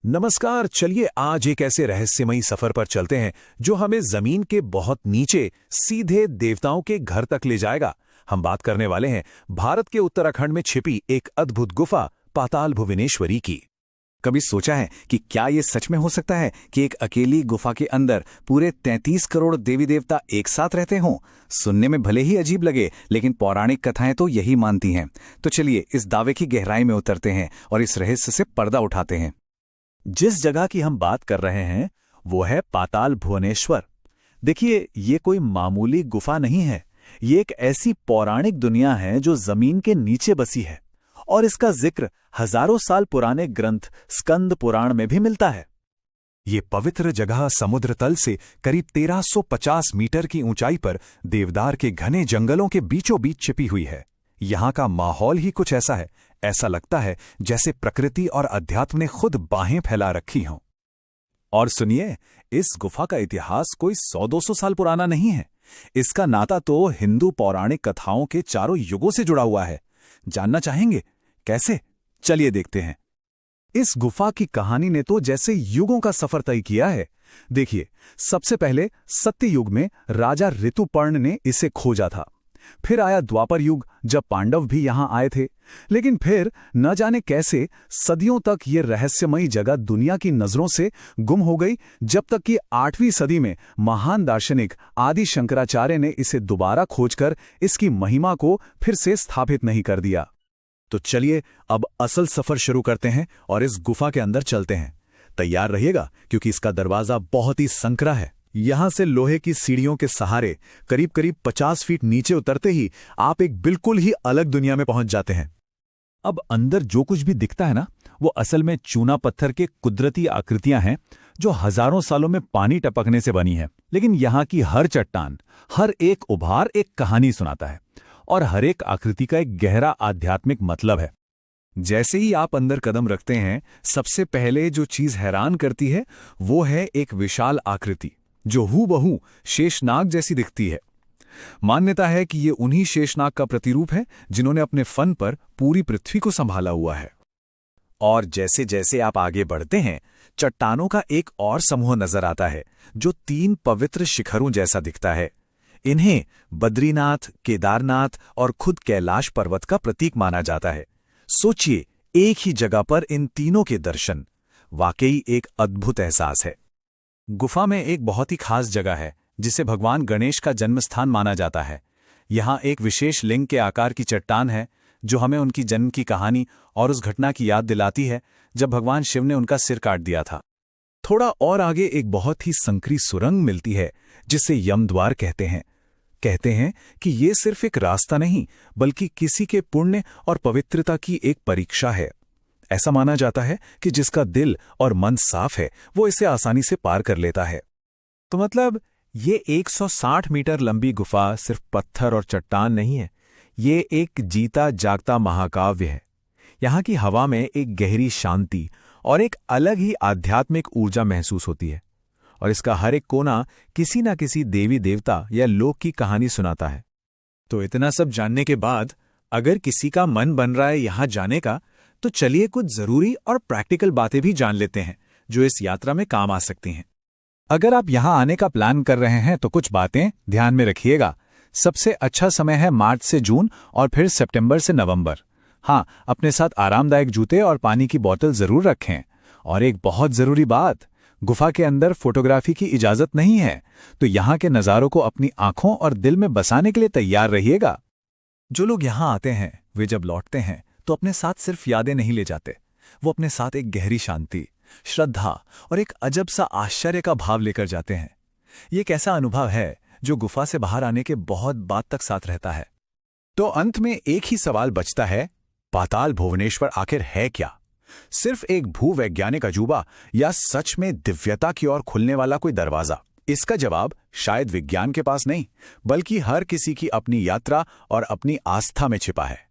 नमस्कार। चलिए आज एक ऐसे रहस्यमयी सफर पर चलते हैं जो हमें जमीन के बहुत नीचे सीधे देवताओं के घर तक ले जाएगा। हम बात करने वाले हैं भारत के उत्तराखंड में छिपी एक अद्भुत गुफा पाताल भुवनेश्वरी की। कभी सोचा है कि क्या ये सच में हो सकता है कि एक अकेली गुफा के अंदर पूरे 33 करोड़ देवी देवता एक साथ रहते हों? सुनने में भले ही अजीब लगे, लेकिन पौराणिक कथाएं तो यही मानती हैं। तो चलिए इस दावे की गहराई में उतरते हैं और इस रहस्य से पर्दा उठाते हैं। जिस जगह की हम बात कर रहे हैं वो है पाताल भुवनेश्वर। देखिए, ये कोई मामूली गुफा नहीं है। ये एक ऐसी पौराणिक दुनिया है जो जमीन के नीचे बसी है और इसका जिक्र हजारों साल पुराने ग्रंथ स्कंद पुराण में भी मिलता है। ये पवित्र जगह समुद्र तल से करीब 1350 मीटर की ऊंचाई पर देवदार के घने जंगलों के बीचों बीच छिपी हुई है। यहाँ का माहौल ही कुछ ऐसा है, ऐसा लगता है जैसे प्रकृति और अध्यात्म ने खुद बाहें फैला रखी हों। और सुनिए, इस गुफा का इतिहास कोई 100-200 साल पुराना नहीं है। इसका नाता तो हिंदू पौराणिक कथाओं के चारों युगों से जुड़ा हुआ है। जानना चाहेंगे कैसे? चलिए देखते हैं। इस गुफा की कहानी ने तो जैसे युगों का सफर तय किया है। देखिए, सबसे पहले सत्ययुग में राजा ऋतुपर्ण ने इसे खोजा था। फिर आया द्वापर युग, जब पांडव भी यहां आए थे। लेकिन फिर न जाने कैसे सदियों तक ये रहस्यमयी जगह दुनिया की नजरों से गुम हो गई, जब तक कि 8वीं सदी में महान दार्शनिक आदि शंकराचार्य ने इसे दोबारा खोजकर इसकी महिमा को फिर से स्थापित नहीं कर दिया। तो चलिए अब असल सफर शुरू करते हैं और इस गुफा के अंदर चलते हैं। तैयार रहिएगा, क्योंकि इसका दरवाजा बहुत ही संकरा है। यहां से लोहे की सीढ़ियों के सहारे करीब करीब 50 फीट नीचे उतरते ही आप एक बिल्कुल ही अलग दुनिया में पहुंच जाते हैं। अब अंदर जो कुछ भी दिखता है ना, वो असल में चूना पत्थर के कुदरती आकृतियां हैं जो हजारों सालों में पानी टपकने से बनी है। लेकिन यहां की हर चट्टान, हर एक उभार एक कहानी सुनाता है और हर एक आकृति का एक गहरा आध्यात्मिक मतलब है। जैसे ही आप अंदर कदम रखते हैं, सबसे पहले जो चीज हैरान करती है वो है एक विशाल आकृति जो हूबहू शेषनाग जैसी दिखती है। मान्यता है कि ये उन्हीं शेषनाग का प्रतिरूप है जिन्होंने अपने फन पर पूरी पृथ्वी को संभाला हुआ है। और जैसे जैसे आप आगे बढ़ते हैं, चट्टानों का एक और समूह नजर आता है जो 3 पवित्र शिखरों जैसा दिखता है। इन्हें बद्रीनाथ, केदारनाथ और खुद कैलाश पर्वत का प्रतीक माना जाता है। सोचिए, एक ही जगह पर इन तीनों के दर्शन, वाकई एक अद्भुत एहसास है। गुफा में एक बहुत ही खास जगह है जिसे भगवान गणेश का जन्म स्थान माना जाता है। यहाँ एक विशेष लिंग के आकार की चट्टान है जो हमें उनकी जन्म की कहानी और उस घटना की याद दिलाती है जब भगवान शिव ने उनका सिर काट दिया था। थोड़ा और आगे एक बहुत ही संकरी सुरंग मिलती है जिसे यमद्वार कहते हैं। कहते हैं कि ये सिर्फ एक रास्ता नहीं, बल्कि किसी के पुण्य और पवित्रता की एक परीक्षा है। ऐसा माना जाता है कि जिसका दिल और मन साफ है वो इसे आसानी से पार कर लेता है। तो मतलब ये 160 मीटर लंबी गुफा सिर्फ पत्थर और चट्टान नहीं है, ये एक जीता जागता महाकाव्य है। यहाँ की हवा में एक गहरी शांति और एक अलग ही आध्यात्मिक ऊर्जा महसूस होती है, और इसका हर एक कोना किसी न किसी देवी देवता या लोक की कहानी सुनाता है। तो इतना सब जानने के बाद अगर किसी का मन बन रहा है यहाँ जाने का, तो चलिए कुछ जरूरी और प्रैक्टिकल बातें भी जान लेते हैं जो इस यात्रा में काम आ सकती हैं। अगर आप यहां आने का प्लान कर रहे हैं तो कुछ बातें ध्यान में रखिएगा। सबसे अच्छा समय है मार्च से जून और फिर सितंबर से नवंबर। हाँ, अपने साथ आरामदायक जूते और पानी की बोतल जरूर रखें। और एक बहुत जरूरी बात, गुफा के अंदर फोटोग्राफी की इजाजत नहीं है, तो यहाँ के नज़ारों को अपनी आंखों और दिल में बसाने के लिए तैयार रहिएगा। जो लोग यहाँ आते हैं वे जब लौटते हैं तो अपने साथ सिर्फ यादें नहीं ले जाते, वो अपने साथ एक गहरी शांति, श्रद्धा और एक अजब सा आश्चर्य का भाव लेकर जाते हैं। ये एक ऐसा अनुभव है जो गुफा से बाहर आने के बहुत बाद तक साथ रहता है। तो अंत में एक ही सवाल बचता है, पाताल भुवनेश्वर आखिर है क्या? सिर्फ एक भूवैज्ञानिक अजूबा या सच में दिव्यता की ओर खुलने वाला कोई दरवाजा? इसका जवाब शायद विज्ञान के पास नहीं, बल्कि हर किसी की अपनी यात्रा और अपनी आस्था में छिपा है।